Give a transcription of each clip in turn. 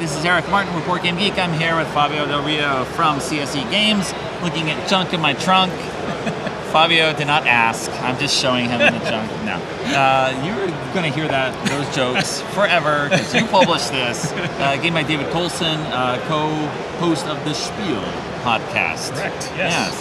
This is Eric Martin with Board Game Geek. I'm here with Fabio Del Rio from CSE Games, looking at junk in my trunk. Fabio did not ask. I'm just showing him the junk. No. You're going to hear those jokes forever because you published this. Game by David Colson, co-host of the Spiel podcast. Correct, yes.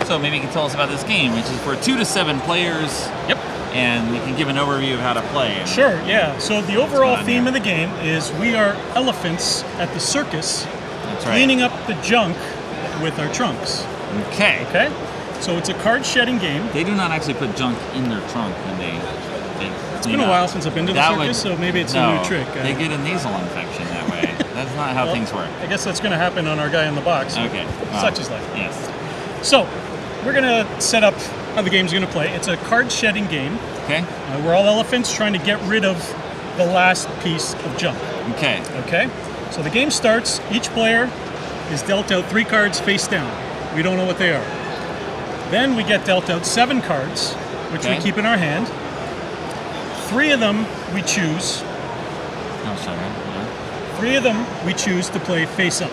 So maybe you can tell us about this game, which is for 2 to 7 players. Yep. And you can give an overview of how to play. Sure, yeah. So the overall theme of the game is we are elephants at the circus, cleaning up the junk with our trunks. Okay. Okay? So it's a card-shedding game. They do not actually put junk in their trunk when they It's been a while since I've been to the circus, so maybe it's a new trick. They get a nasal infection that way. That's not how things work. I guess that's going to happen on our guy in the box. Okay. Such is life. Yes. So, we're going to set up how the game's going to play. It's a card-shedding game. Okay. We're all elephants trying to get rid of the last piece of junk. Okay. Okay? So the game starts. Each player is dealt out 3 cards face down. We don't know what they are. Then we get dealt out 7 cards, which we keep in our hand. 3 of them we choose. Oh, sorry. Yeah. 3 of them we choose to play face up.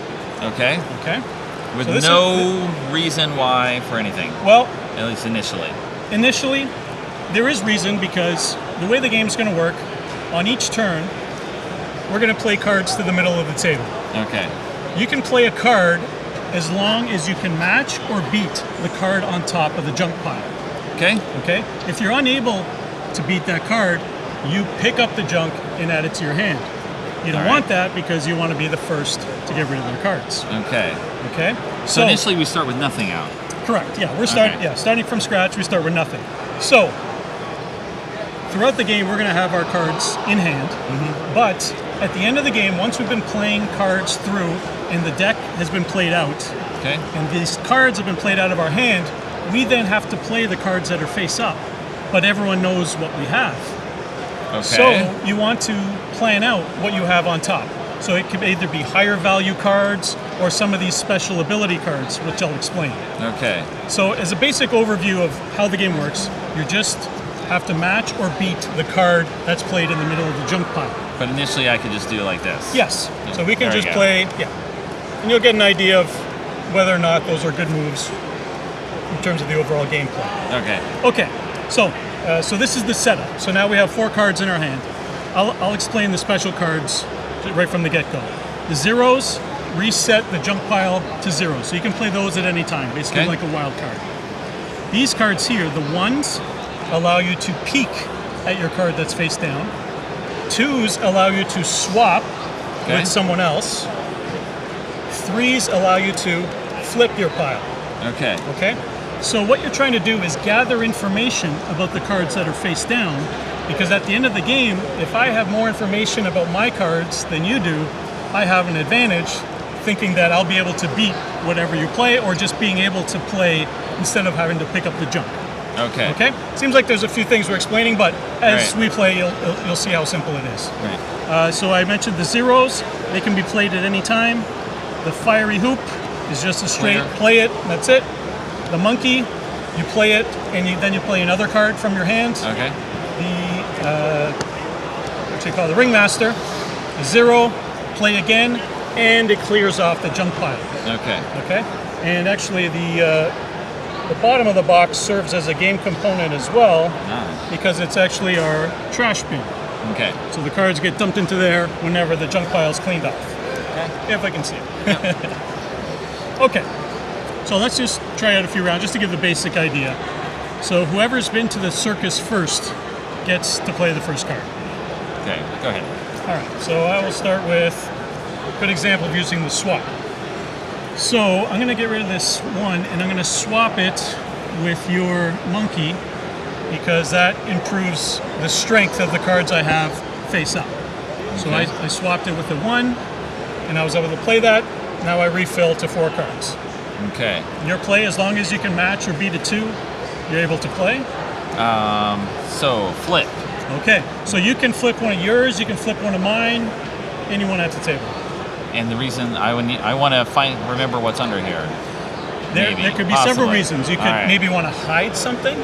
Okay. Okay? With no reason why for anything. Well, at least initially. Initially, there is reason because the way the game's going to work, on each turn, we're going to play cards to the middle of the table. Okay. You can play a card as long as you can match or beat the card on top of the junk pile. Okay. Okay? If you're unable to beat that card, you pick up the junk and add it to your hand. You don't want that because you want to be the first to get rid of their cards. Okay. Okay? So initially we start with nothing out. Correct. Yeah, we're starting from scratch. We start with nothing. So throughout the game, we're going to have our cards in hand. Mm-hmm. But at the end of the game, once we've been playing cards through and the deck has been played out, and these cards have been played out of our hand, we then have to play the cards that are face up. But everyone knows what we have. Okay. So you want to plan out what you have on top. So it could either be higher value cards or some of these special ability cards, which I'll explain. Okay. So as a basic overview of how the game works, you just have to match or beat the card that's played in the middle of the junk pile. But initially I could just do it like this. Yes. So we can just play, and you'll get an idea of whether or not those are good moves in terms of the overall gameplay. Okay. Okay. So this is the setup. So now we have 4 cards in our hand. I'll explain the special cards right from the get-go. The zeros reset the junk pile to 0, so you can play those at any time, basically like a wild card. These cards here, the 1s, allow you to peek at your card that's face down. 2s allow you to swap with someone else. 3s allow you to flip your pile. Okay. Okay? So what you're trying to do is gather information about the cards that are face down, because at the end of the game, if I have more information about my cards than you do, I have an advantage, thinking that I'll be able to beat whatever you play, or just being able to play instead of having to pick up the junk. Okay. Okay? Seems like there's a few things we're explaining, but as we play, you'll see how simple it is. Right. So I mentioned the zeros. They can be played at any time. The fiery hoop is just a straight play it, that's it. The monkey, you play it, and then you play another card from your hand. Okay. The ringmaster, 0, play again, and it clears off the junk pile. Okay. Okay. And actually, the bottom of the box serves as a game component as well, because it's actually our trash bin. Okay. So the cards get dumped into there whenever the junk pile is cleaned off. Okay. If I can see it. Yep. Okay. So let's just try out a few rounds just to give the basic idea. So whoever's been to the circus first gets to play the first card. Okay, go ahead. All right, so I will start with a good example of using the swap. So I'm going to get rid of this one, and I'm going to swap it with your monkey, because that improves the strength of the cards I have face up. So I swapped it with a 1, and I was able to play that. Now I refill to 4 cards. Okay. Your play, as long as you can match or beat a 2, you're able to play. So flip. Okay. So you can flip one of yours, you can flip one of mine, anyone at the table. And the reason I want to remember what's under here. There could be several reasons. You could maybe want to hide something.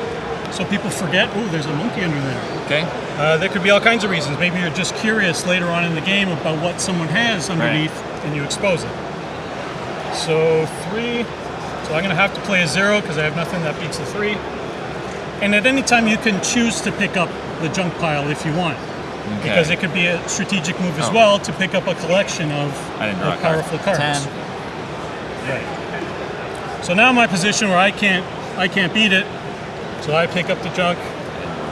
so people forget, oh, there's a monkey under there. Okay. There could be all kinds of reasons. Maybe you're just curious later on in the game about what someone has underneath, and you expose it. So 3. So I'm going to have to play a 0 because I have nothing that beats the 3. And at any time you can choose to pick up the junk pile if you want. Okay. Because it could be a strategic move as well to pick up a collection of powerful cards. 10. Right. So now I'm in my position where I can't beat it. So I pick up the junk.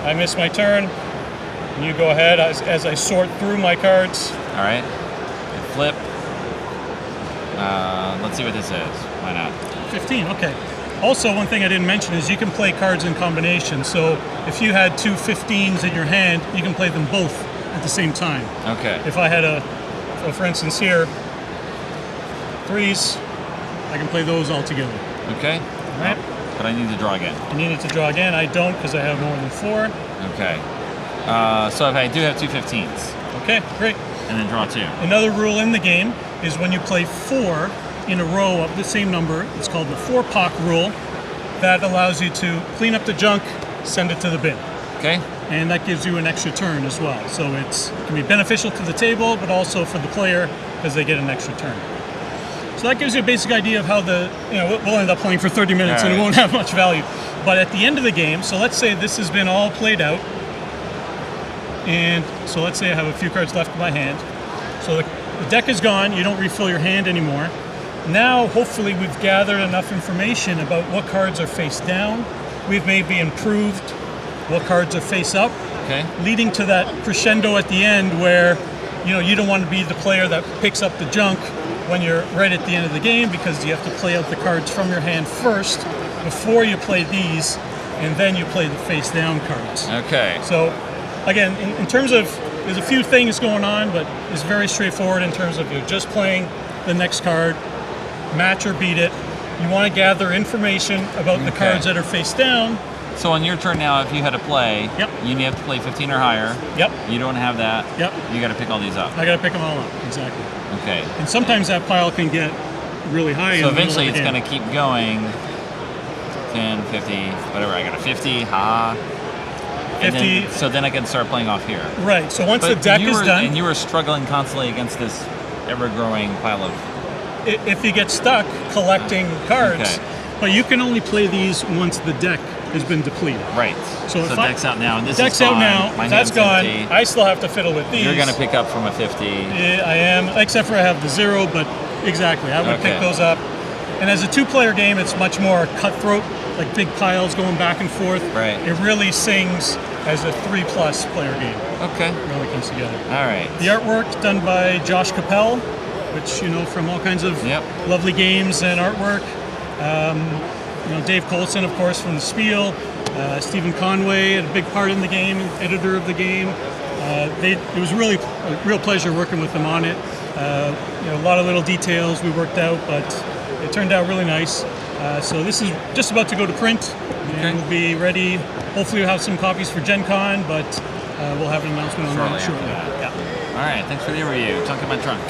I miss my turn. And you go ahead as I sort through my cards. All right. Flip. Let's see what this is. Why not? 15. Okay. Also, one thing I didn't mention is you can play cards in combination. So if you had 2 15s in your hand, you can play them both at the same time. Okay. If I had so for instance here, 3s, I can play those all together. Okay. All right. But I need to draw again. You needed to draw again. I don't because I have more than 4. Okay. So if I do have 2 15s. Okay, great. And then draw 2. Another rule in the game is when you play 4 in a row of the same number, it's called the 4-pock rule. That allows you to clean up the junk, send it to the bin. Okay. And that gives you an extra turn as well. So it can be beneficial to the table, but also for the player because they get an extra turn. So that gives you a basic idea of how we'll end up playing for 30 minutes and it won't have much value. But at the end of the game, so let's say this has been all played out. And so let's say I have a few cards left in my hand. So the deck is gone, you don't refill your hand anymore. Now, hopefully, we've gathered enough information about what cards are face down. We've maybe improved what cards are face up, leading to that crescendo at the end where you don't want to be the player that picks up the junk when you're right at the end of the game because you have to play out the cards from your hand first before you play these, and then you play the face down cards. Okay. So, again, in terms of, there's a few things going on, but it's very straightforward in terms of you're just playing the next card, match or beat it. You want to gather information about the cards that are face down. So on your turn now, if you had to play, you have to play 15 or higher. Yep. You don't have that. Yep. You got to pick all these up. I got to pick them all up, exactly. Okay. And sometimes that pile can get really high. So eventually it's going to keep going. 10, 50, whatever. I got a 50. 50. So then I can start playing off here. Right. So once the deck is done. And you were struggling constantly against this ever-growing pile of... If you get stuck collecting cards, but you can only play these once the deck has been depleted. Right. So deck's out now, and this deck's is fine. out now. My That's gone. empty. I still have to fiddle with these. You're going to pick up from a 50. Yeah, I am, except for I have the 0, but exactly. I would pick those up. And as a 2-player game, it's much more cutthroat, like big piles going back and forth. Right. It really sings as a 3+ player game. Okay. It really comes together. All right. The artwork done by Josh Capel, which from all kinds of lovely games and artwork. Dave Colson, of course, from the Spiel. Stephen Conway had a big part in the game, editor of the game. It was really a real pleasure working with them on it. A lot of little details we worked out, but it turned out really nice. So this is just about to go to print, and we'll be ready. Hopefully we'll have some copies for Gen Con, but we'll have an announcement on that shortly. All right, thanks for the review. Junk in my trunk.